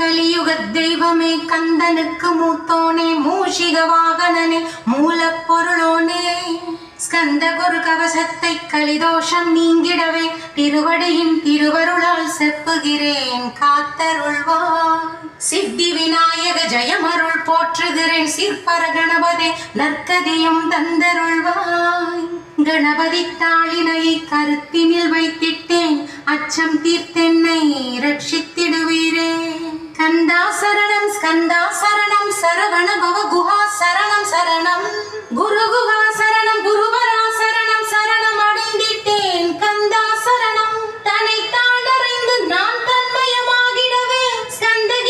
கலியுக தெய்வமே கந்தனுக்கு மூத்தோனே மூஷிக வாகனனே மூலப்பொருளோனே ஸ்கந்த குரு கவசத்தை கலிதோஷம் நீங்கிடவே திருவடியின் திருவருளால் செப்புகிறேன் காத்தருள்வாய். சித்தி விநாயக ஜெயமருள் போற்றுகிறேன் சிற்பர கணபதே நற்கதியும் தந்தருள்வாய். கணபதி தாளினை கருத்தினில் வைத்திட்டேன் அச்சம் தீர்த்தென்னை ரட்சித்திடுவீரே. கந்தா சரணம் ஸ்கந்தா சரணம் சரவண பவ குஹா சரணம் சரணம் குரு குஹா சரணம் குரு